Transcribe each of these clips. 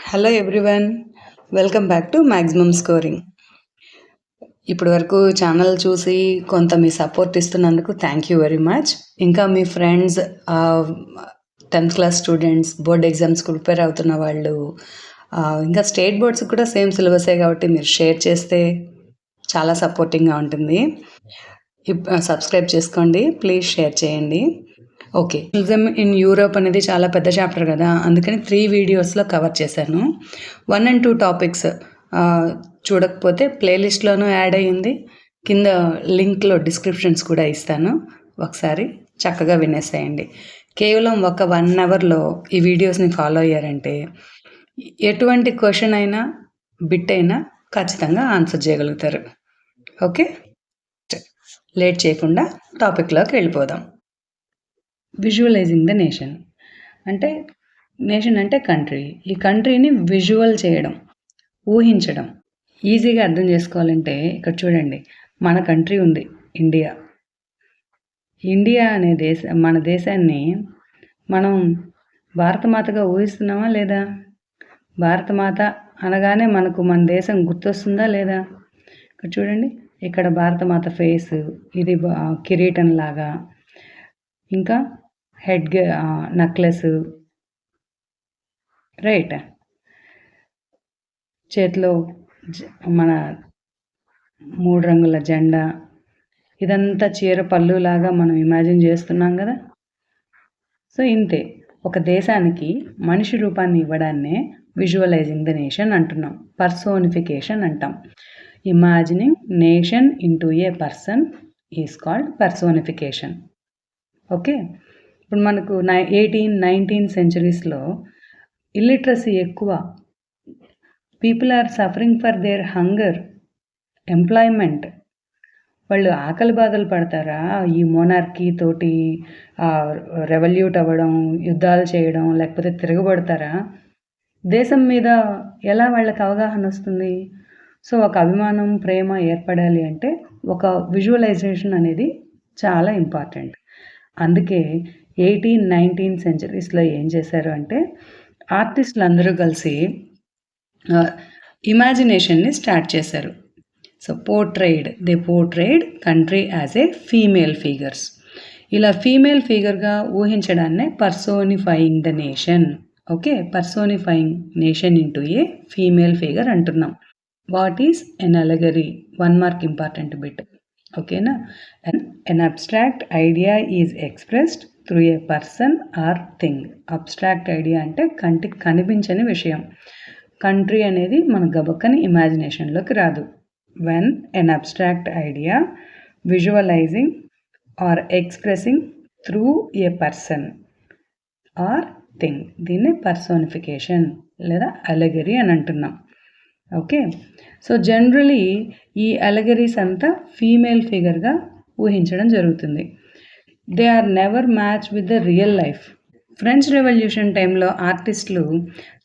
Hello everyone, welcome back to maximum scoring. ఇప్పటి వరకు channel చూసి కొంత మీ సపోర్ట్ ఇస్తున్నందుకు థ్యాంక్ యూ వెరీ మచ్. ఇంకా మీ friends, 10th class students, board ఎగ్జామ్స్కి ప్రిపేర్ అవుతున్న వాళ్ళు, ఇంకా స్టేట్ బోర్డ్స్కి కూడా సేమ్ సిలబసే కాబట్టి మీరు షేర్ చేస్తే చాలా సపోర్టింగ్గా ఉంటుంది. సబ్స్క్రైబ్ చేసుకోండి, ప్లీజ్ షేర్ చేయండి. ఓకే, టూరిజం ఇన్ యూరోప్ అనేది చాలా పెద్ద చాప్టర్ కదా, అందుకని 3 వీడియోస్లో కవర్ చేశాను. 1 and 2 టాపిక్స్ చూడకపోతే ప్లేలిస్ట్లోనూ యాడ్ అయ్యింది, కింద లింక్లో డిస్క్రిప్షన్స్ కూడా ఇస్తాను, ఒకసారి చక్కగా వినేసేయండి. కేవలం ఒక 1 అవర్లో ఈ వీడియోస్ని ఫాలో అయ్యారంటే ఎటువంటి క్వశ్చన్ అయినా బిట్ అయినా ఖచ్చితంగా ఆన్సర్ చేయగలుగుతారు. ఓకే, లేట్ చేయకుండా టాపిక్లోకి వెళ్ళిపోదాం. విజువలైజింగ్ ద నేషన్ అంటే కంట్రీ. ఈ కంట్రీని విజువల్ చేయడం, ఊహించడం. ఈజీగా అర్థం చేసుకోవాలంటే ఇక్కడ చూడండి, మన కంట్రీ ఉంది ఇండియా. ఇండియా అనే మన దేశాన్ని మనం భారతమాతగా ఊహిస్తున్నామా లేదా? భారతమాత అనగానే మనకు మన దేశం గుర్తొస్తుందా లేదా? ఇక్కడ చూడండి, ఇక్కడ భారతమాత ఫేస్, ఇది కిరీటం లాగా, ఇంకా హెడ్ నెక్లెస్, రైట్, చేతిలో మన 3 రంగుల జెండా, ఇదంతా చీర పళ్ళులాగా మనం ఇమాజిన్ చేస్తున్నాం కదా. సో ఇంతే, ఒక దేశానికి మనిషి రూపాన్ని ఇవ్వడాన్నే విజువలైజింగ్ ద నేషన్ అంటున్నాం, పర్సోనిఫికేషన్ అంటాం. Imagining nation into a person is called personification. Okay, ఇప్పుడు మనకు 18-19 సెంచరీస్లో ఇల్లిటరసీ ఎక్కువ, people are suffering for their hunger, employment. వాళ్ళు ఆకలి బాధలు పడతారా ఈ మోనార్కీ తోటి రెవల్యూట్ అవ్వడం, యుద్ధాలు చేయడం, లేకపోతే తిరగబడతారా? దేశం మీద ఎలా వాళ్ళకి అవగాహన వస్తుంది? సో ఒక అభిమానం, ప్రేమ ఏర్పడాలి అంటే ఒక విజువలైజేషన్ అనేది చాలా ఇంపార్టెంట్. అందుకే 18-19 సెంచరీస్లో ఏం చేశారు అంటే, ఆర్టిస్టులు అందరూ కలిసి ఇమాజినేషన్ని స్టార్ట్ చేశారు. So they portrayed country as a female figures. ఇలా ఫీమేల్ ఫిగర్గా ఊహించడాన్నే personifying the nation. Okay, personifying nation into a female figure అంటున్నాం. What is an allegory? 1 mark important bit. ఓకేనా? An abstract idea is expressed through a person or thing. Abstract idea అంటే కంటికి కనిపించని విషయం. Country అనేది మన గబక్కని ఇమాజినేషన్లోకి రాదు. When an abstract idea visualising or expressing through a person or thing, దీన్ని పర్సోనిఫికేషన్ లేదా అలెగరీ అని అంటున్నాం. ఓకే, సో జనరలీ ఈ అలెగరీస్ అంతా ఫీమేల్ ఫిగర్గా ఊహించడం జరుగుతుంది. They are never match with the real life. French revolution టైంలో ఆర్టిస్టులు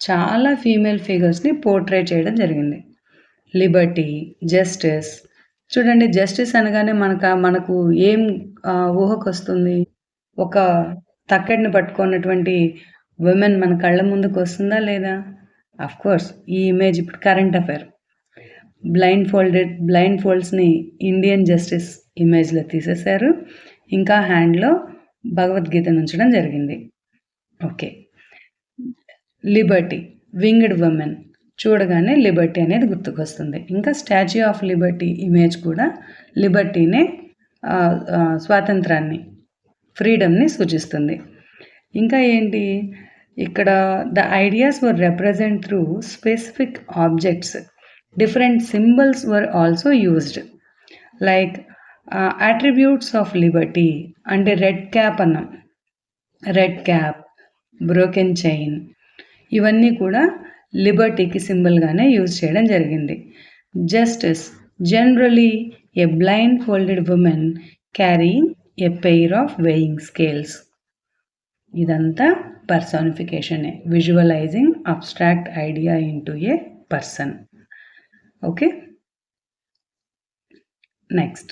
చాలా ఫీమేల్ ఫిగర్స్ని పోర్ట్రేట్ చేయడం జరిగింది. Liberty, justice. చూడండి, జస్టిస్ అనగానే మనకు ఏం ఊహకు వస్తుంది? ఒక తక్కడిని పట్టుకున్నటువంటి విమెన్ మన కళ్ళ ముందుకు వస్తుందా లేదా? అఫ్ కోర్స్, ఈ ఇమేజ్ ఇప్పుడు కరెంట్ అఫైర్. బ్లైండ్ ఫోల్డ్స్ని ఇండియన్ జస్టిస్ ఇమేజ్లో తీసేశారు, ఇంకా హ్యాండ్లో భగవద్గీతను ఉంచడం జరిగింది. ఓకే, లిబర్టీ, వింగ్డ్ ఉమెన్, చూడగానే లిబర్టీ అనేది గుర్తుకొస్తుంది. ఇంకా స్టాచ్యూ ఆఫ్ లిబర్టీ ఇమేజ్ కూడా లిబర్టీనే, స్వాతంత్రాన్ని, ఫ్రీడమ్ని సూచిస్తుంది. ఇంకా ఏంటి, ఇక్కడ the ideas were represent through specific objects. Different symbols were also used, like attributes of liberty అంటే రెడ్ క్యాప్ అన్నాం, రెడ్ క్యాప్, బ్రోకెన్ చైన్, ఇవన్నీ కూడా లిబర్టీకి సింబల్గానే యూజ్ చేయడం జరిగింది. Justice, generally a blindfolded women carrying a pair of weighing scales. ఇదంతా పర్సోనిఫికేషనే, visualising abstract idea into a person. Okay, next.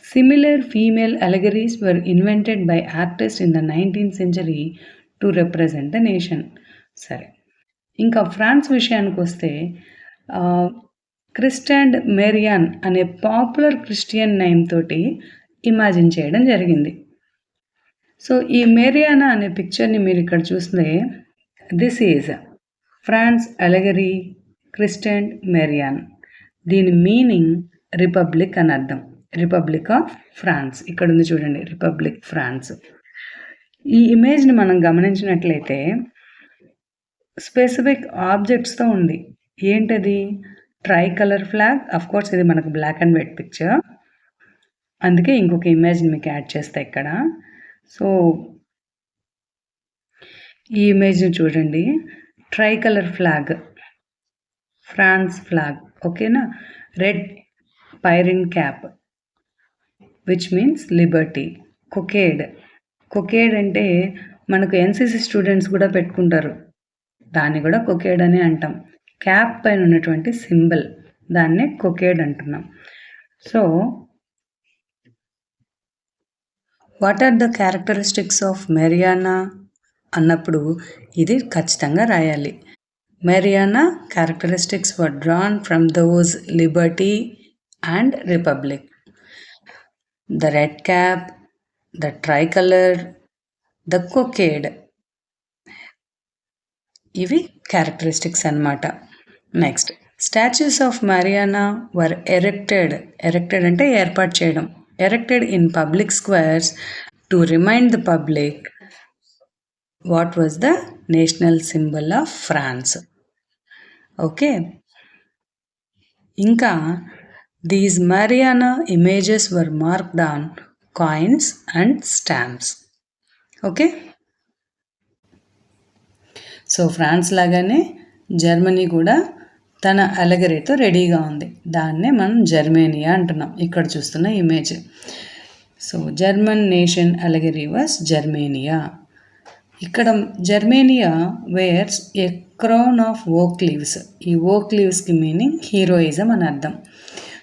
Similar female allegories were invented by artists in the 19th century to represent the nation. సరే, ఇంకా France విషయానికి వస్తే క్రిస్టెండ్ మేరియాన్ అనే popular Christian name తోటి imagine చేయడం జరిగింది. సో ఈ మేరియానా అనే పిక్చర్ని మీరు ఇక్కడ చూస్తే దిస్ ఈజ్ ఫ్రాన్స్ అలెగరీ క్రిస్టెండ్ మేరియాన్. దీని మీనింగ్ రిపబ్లిక్ అని అర్థం. రిపబ్లిక్ ఆఫ్ ఫ్రాన్స్ ఇక్కడ ఉంది చూడండి, రిపబ్లిక్ ఫ్రాన్స్. ఈ ఇమేజ్ని మనం గమనించినట్లయితే స్పెసిఫిక్ ఆబ్జెక్ట్స్తో ఉంది. ఏంటది? Try colour flag. Of course ఇది మనకు బ్లాక్ అండ్ వైట్ పిక్చర్, అందుకే ఇంకొక ఇమేజ్ని మీకు యాడ్ చేస్తా ఇక్కడ. సో ఈ ఇమేజ్ని చూడండి, tricolour flag, France flag, ఓకేనా. Red Phrygian cap which means liberty. Cockade, cockade అంటే మనకు ఎన్సిసి స్టూడెంట్స్ కూడా పెట్టుకుంటారు, దాన్ని కూడా కొకేడ్ అని అంటాం. క్యాప్ పైన ఉన్నటువంటి సింబల్, దాన్నే కొకేడ్ అంటున్నాం. So what are the characteristics of Marianne అన్నప్పుడు ఇది ఖచ్చితంగా రాయాలి. Marianne characteristics were drawn from those liberty and republic. The red cap, the tricolor, the cockade. ఇవి క్యారెక్టరిస్టిక్స్ అన్నమాట. Next, statues of mariana were erected. Erected అంటే ఏర్పాటు చేయడం. Erected in public squares to remind the public what was the national symbol of France. Okay, ఇంకా these mariana images were marked on coins and stamps. ఓకే, so France లాగానే Germany కూడా తన అలెగరీతో రెడీగా ఉంది. దాన్నే మనం జర్మేనియా అంటున్నాం ఇక్కడ చూస్తున్న image. So German nation allegory was Germania. ఇక్కడ Germania wears a crown of oak leaves. ఈ ఓక్ లీవ్స్కి మీనింగ్ హీరోయిజం అని అర్థం.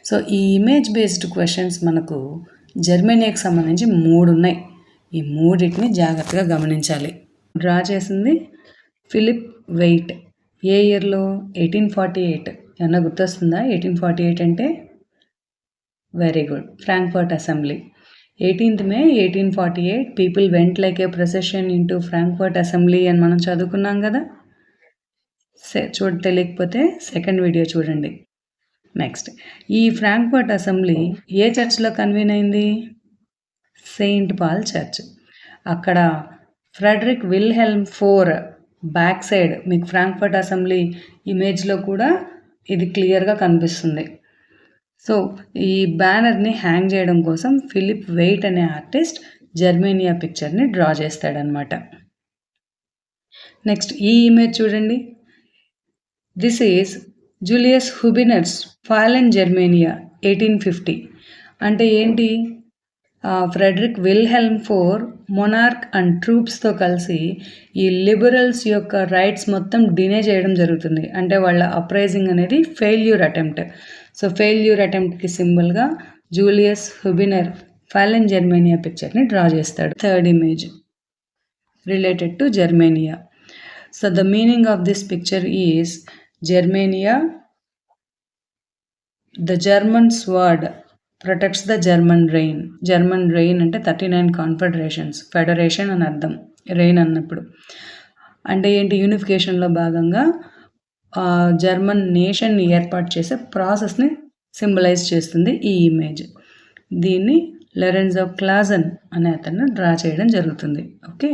సో ఈ ఇమేజ్ బేస్డ్ క్వశ్చన్స్ మనకు జర్మేనియాకి సంబంధించి 3 ఉన్నాయి. ఈ 3టిని జాగ్రత్తగా గమనించాలి. డ్రా చేసింది ఫిలిప్ వెయిట్. ఏ ఇయర్లో? 1848. ఏమన్నా గుర్తొస్తుందా? 1848 అంటే very good, Frankfurt assembly. 18th May 1848 people went like a procession into Frankfurt assembly అని మనం చదువుకున్నాం కదా. తెలియకపోతే సెకండ్ వీడియో చూడండి. నెక్స్ట్, ఈ ఫ్రాంక్ఫర్ట్ అసెంబ్లీ ఏ చర్చ్లో కన్వీన్ అయింది? Saint Paul church. అక్కడ Frederick Wilhelm IV back side మీకు ఫ్రాంక్ఫర్ట్ అసెంబ్లీ ఇమేజ్లో కూడా ఇది క్లియర్గా కనిపిస్తుంది. సో ఈ బ్యానర్ని హ్యాంగ్ చేయడం కోసం ఫిలిప్ వెయిట్ అనే ఆర్టిస్ట్ జర్మేనియా పిక్చర్ని డ్రా చేస్తాడనమాట. నెక్స్ట్ ఈ ఇమేజ్ చూడండి, this is Julius Hubner's fallen Germania 1850. అంటే ఏంటి? Frederick Wilhelm IV monarch and ట్రూప్స్తో కలిసి ఈ లిబరల్స్ యొక్క రైట్స్ మొత్తం డినే చేయడం జరుగుతుంది. అంటే వాళ్ళ అప్రైజింగ్ అనేది ఫెయిల్యూర్ అటెంప్ట్. సో ఫెయిల్యూర్ అటెంప్ట్కి సింబల్గా జూలియస్ హుబినర్ ఫాలెన్ జర్మేనియా పిక్చర్ని డ్రా చేస్తాడు. Third image related to Germania. So the meaning of this picture is Germania, the German sword protects the German Rhine. German Rhine అంటే 39 కాన్ఫెడరేషన్స్, federation అని అర్థం rain అన్నప్పుడు. అంటే ఏంటి? యూనిఫికేషన్లో భాగంగా జర్మన్ నేషన్ని ఏర్పాటు చేసే ప్రాసెస్ని సింబలైజ్ చేస్తుంది ఈ ఇమేజ్. దీన్ని లెరెన్జో క్లాజన్ అనే అతను డ్రా చేయడం జరుగుతుంది. ఓకే,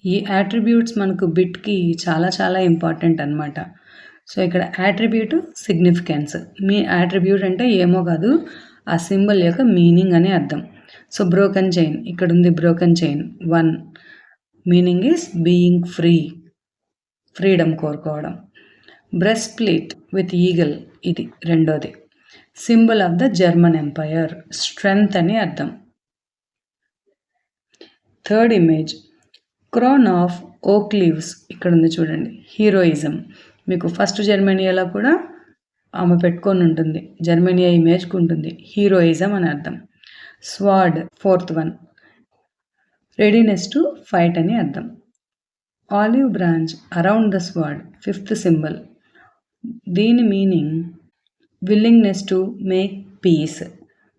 ఈ యాట్రిబ్యూట్స్ మనకు బిట్కి చాలా చాలా ఇంపార్టెంట్ అనమాట. సో ఇక్కడ యాట్రిబ్యూట్ సిగ్నిఫికెన్స్. మీ యాట్రిబ్యూట్ అంటే ఏమో కాదు, ఆ సింబల్ యొక్క మీనింగ్ అని అర్థం. సో బ్రోకెన్ చైన్, ఇక్కడ ఉంది broken chain 1, meaning is being free, freedom కోరుకోవడం. బ్రెస్ట్ ప్లేట్ విత్ ఈగల్, ఇది రెండోది. Symbol of the German empire, strength అని అర్థం. Third image crown of oak leaves, ఇక్కడ ఉంది చూడండి, హీరోయిజం. మీకు ఫస్ట్ జర్మేనియాలో కూడా ఆమె పెట్టుకొని ఉంటుంది, జర్మేనియా ఇమేజ్కి ఉంటుంది, హీరోయిజం అని అర్థం. Sword, 4th one, readiness to fight అని అర్థం. Olive branch around the sword, fifth symbol. దీని meaning willingness to make peace.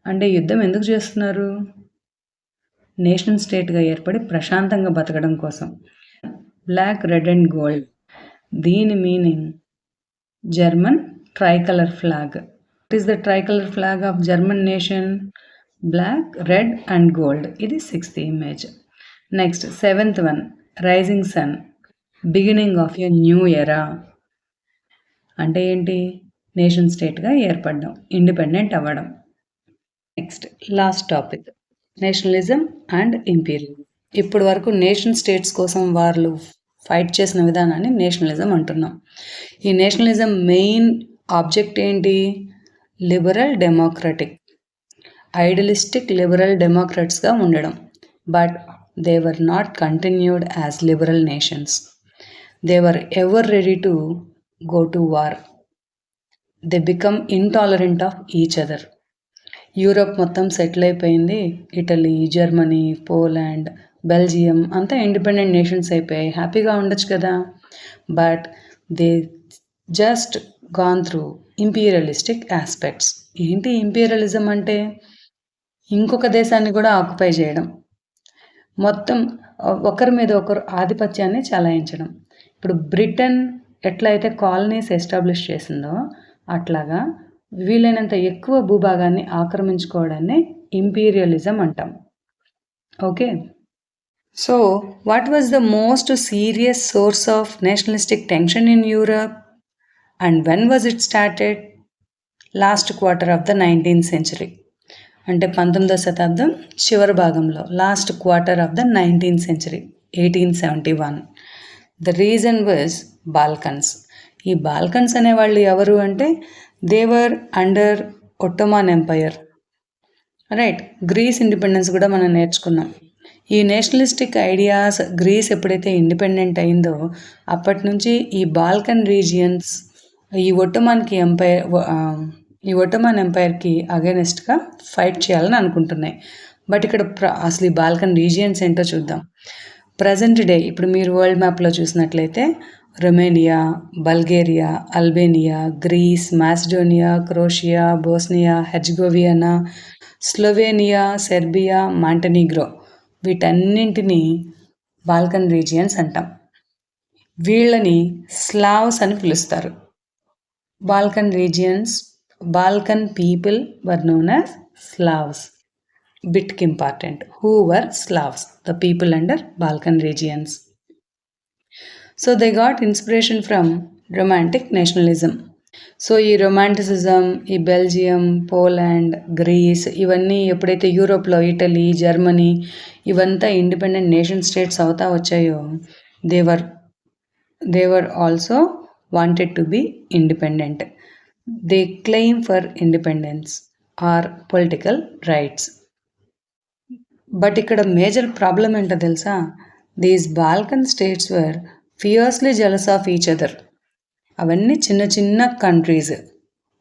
అంటే యుద్ధం ఎందుకు చేస్తున్నారు? నేషన్ స్టేట్గా ఏర్పడి ప్రశాంతంగా బతకడం కోసం. Black, red and gold. దీని meaning German tricolour flag. What is the tricolour flag of German nation? Black, red and gold. ఇది sixth image. Next seventh one, rising sun, beginning of a new era. అంటే ఏంటి? Nation స్టేట్గా ఏర్పడడం, independent అవ్వడం. Next last topic, nationalism and imperialism. ఇప్పటి వరకు nation states కోసం వాళ్ళు ఫైట్ చేసిన విధానాన్ని నేషనలిజం అంటున్నాం. ఈ నేషనలిజం మెయిన్ ఆబ్జెక్ట్ ఏంటి? లిబరల్ డెమోక్రటిక్, ఐడియలిస్టిక్ లిబరల్ డెమోక్రాట్స్గా ఉండడం. But they were not continued as liberal nations. They were ever ready to go to war. They become intolerant of each other. Europe మొత్తం settle అయిపోయింది. Italy, Germany, Poland, Belgium అంతా independent nations అయిపోయాయి. హ్యాపీగా ఉండొచ్చు కదా. But they just gone through imperialistic aspects. ఏంటి imperialism అంటే? ఇంకొక దేశాన్ని కూడా ఆక్యుపై చేయడం, మొత్తం ఒకరి మీద ఒకరు ఆధిపత్యాన్ని చలాయించడం. ఇప్పుడు బ్రిటన్ ఎట్లయితే కాలనీస్ ఎస్టాబ్లిష్ చేసిందో అట్లాగా వీలైనంత ఎక్కువ భూభాగాన్ని ఆక్రమించుకోవడాన్ని ఇంపీరియలిజం అంటాం. Okay, so what was the most serious source of nationalistic tension in Europe and when was it started? Last quarter of the 19th century. అంటే 19వ శతాబ్దం చివరి భాగంలో, last quarter of the 19th century, 1871. The reason was Balkans. ఈ Balkans అనేవాళ్ళు ఎవరు అంటే they were under Ottoman empire. Right, Greece independence కూడా మనం నేర్చుకున్నాం. ఈ నేషనలిస్టిక్ ఐడియాస్ గ్రీస్ ఎప్పుడైతే ఇండిపెండెంట్ అయిందో అప్పటి నుంచి ఈ బాల్కన్ రీజియన్స్ ఈ ఒట్టోమన్ ఎంపైర్కి అగెనిస్ట్గా ఫైట్ చేయాలని అనుకుంటున్నాయి. బట్ ఇక్కడ అసలు ఈ బాల్కన్ రీజియన్స్ ఏంటో చూద్దాం. ప్రజెంట్ డే ఇప్పుడు మీరు వరల్డ్ మ్యాప్లో చూసినట్లయితే Romania, Bulgaria, Albania, Greece, Macedonia, Croatia, Bosnia, Herzegovina, Slovenia, Serbia, Montenegro, వీటన్నింటినీ బాల్కన్ రీజియన్స్ అంటాం. వీళ్ళని స్లావ్స్ అని పిలుస్తారు. Balkan regions, Balkan people were known as Slavs. Bit important, who were Slavs, the people under Balkan regions. So they got inspiration from romantic nationalism. So ఈ romanticism, ఈ Belgium, Poland, grace ఇవన్నీ ఎప్పుడైతే యూరోప్లో Italy, Germany ఇవంతా independent nation states అవుతా వచ్చాయో they were also wanted to be independent. They claim for independence or political rights. But ఇక్కడ major problem ఏంటో తెలుసా? These Balkan states were fiercely jealous of each other. అవన్నీ చిన్న చిన్న countries,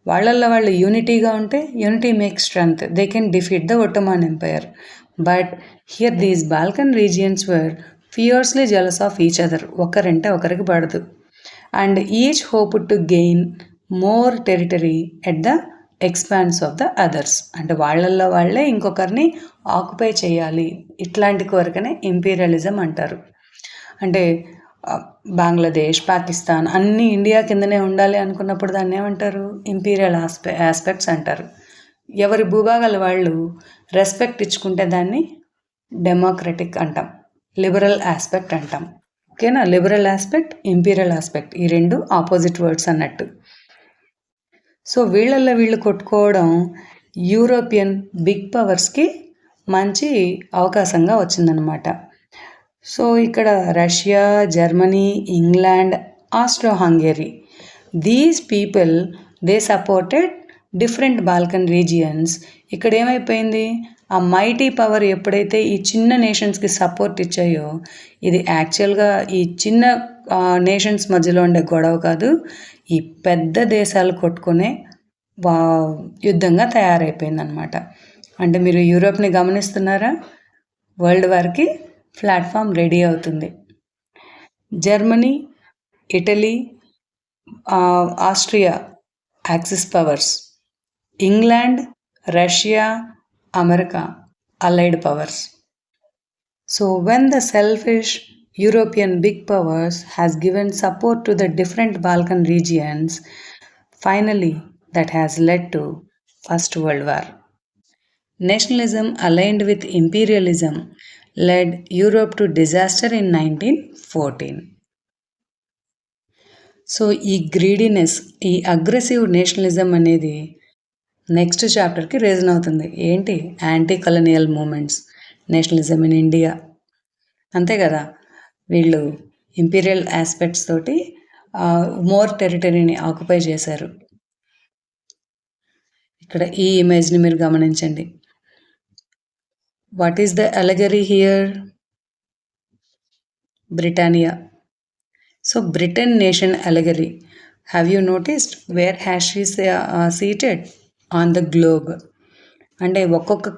వాళ్ళల్లో వాళ్ళు యూనిటీగా ఉంటే unity make strength, they can defeat the Ottoman umpire. But here these Balkan regions were fiercely jealous of each other. ఒకరంటే ఒకరికి పడదు. And each hope to gain more territory at the expanse of the others. అంటే వాళ్ళల్లో వాళ్ళే ఇంకొకరిని occupy చేయాలి. ఇట్లాంటి కోరికనే imperialism అంటారు. అంటే బంగ్లాదేశ్, పాకిస్తాన్ అన్నీ ఇండియా కిందనే ఉండాలి అనుకున్నప్పుడు దాన్ని ఏమంటారు? ఇంపీరియల్ ఆస్పెక్ట్స్ అంటారు. ఎవరి భూభాగాలు వాళ్ళు రెస్పెక్ట్ ఇచ్చుకుంటే దాన్ని డెమోక్రటిక్ అంటాం, లిబరల్ ఆస్పెక్ట్ అంటాం. ఓకేనా? లిబరల్ ఆస్పెక్ట్, ఇంపీరియల్ ఆస్పెక్ట్, ఈ రెండు ఆపోజిట్ వర్డ్స్ అన్నట్టు. సో వీళ్ళల్లో వీళ్ళు కొట్టుకోవడం యూరోపియన్ బిగ్ పవర్స్కి మంచి అవకాశంగా వచ్చిందనమాట. సో ఇక్కడ Russia, Germany, England, Austro Hungary, these people they supported different Balkan regions. ఇక్కడ ఏమైపోయింది? ఆ మైటీ పవర్ ఎప్పుడైతే ఈ చిన్న నేషన్స్కి సపోర్ట్ ఇచ్చాయో, ఇది యాక్చువల్గా ఈ చిన్న నేషన్స్ మధ్యలో ఉండే గొడవ కాదు, ఈ పెద్ద దేశాలు కొట్టుకునే యుద్ధంగా తయారైపోయిందనమాట. అంటే మీరు యూరోప్ని గమనిస్తున్నారా? వరల్డ్ వార్కి ప్లాట్ఫామ్ రెడీ అవుతుంది. Germany, Italy, Austria, Axis powers. England, Russia, America, allied powers. So when the selfish European big powers has given support to the different Balkan regions, finally that has led to First World War. Nationalism aligned with imperialism led Europe to disaster in 1914. So ఈ greediness, ఈ aggressive nationalism అనేది next చాప్టర్కి reason అవుతుంది. ఏంటి? Anti colonial movements, nationalism in India. అంతే కదా, వీళ్ళు imperial aspects తోటి మోర్ టెరిటరీని ఆక్యుపై చేశారు. ఇక్కడ ఈ ఇమేజ్ని మీరు గమనించండి. What is the allegory here? Britannia. So Britain nation allegory. Have you noticed where has she seated? On the globe. అంటే ఒక్కొక్క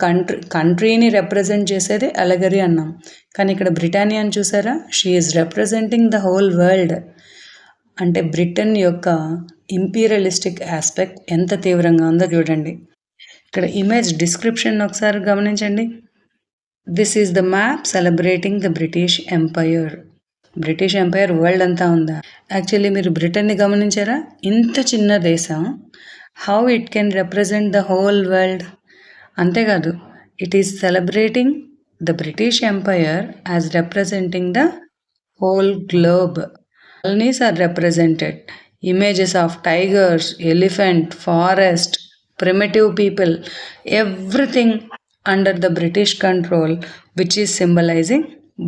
కంట్రీని రిప్రజెంట్ చేసేది అలెగరీ అన్నాం. కానీ ఇక్కడ బ్రిటానియాని చూసారా? She is representing the whole world. అంటే బ్రిటన్ యొక్క ఇంపీరియలిస్టిక్ ఆస్పెక్ట్ ఎంత తీవ్రంగా ఉందో చూడండి. ఇక్కడ ఇమేజ్ డిస్క్రిప్షన్ ఒకసారి గమనించండి. This is the map celebrating the British empire. British empire world అంతా ఉందా? యాక్చువల్లీ మీరు బ్రిటన్ని గమనించారా? ఇంత చిన్న దేశం, how it can represent the whole world. అంతేకాదు, it is celebrating the British empire as representing the whole globe. Colonies are represented. Images of tigers, elephant, forest, primitive people, everything under the British control, which is symbolizing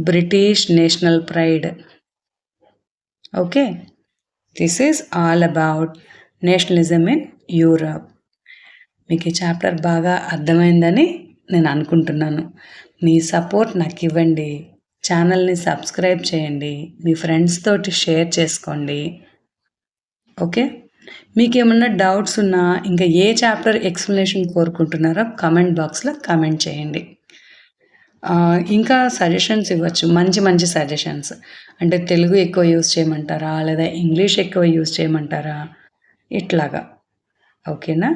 British national pride. Okay, this is all about nationalism in Europe. మీకు ఈ chapter బాగా అర్థమైందని నేను అనుకుంటున్నాను. మీ support నాకు ఇవ్వండి. ఛానల్ని subscribe చేయండి, మీ ఫ్రెండ్స్ తోటి షేర్ చేసుకోండి. ఓకే, మీకు ఏమన్నా డౌట్స్ ఉన్నా, ఇంకా ఏ చాప్టర్ ఎక్స్ప్లెనేషన్ కోరుకుంటున్నారో కమెంట్ బాక్స్లో కమెంట్ చేయండి. ఇంకా సజెషన్స్ ఇవ్వచ్చు, మంచి మంచి సజెషన్స్. అంటే తెలుగు ఎక్కువ యూజ్ చేయమంటారా, లేదా ఇంగ్లీష్ ఎక్కువ యూజ్ చేయమంటారా, ఇట్లాగా. ఓకేనా?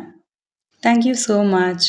Thank you so much.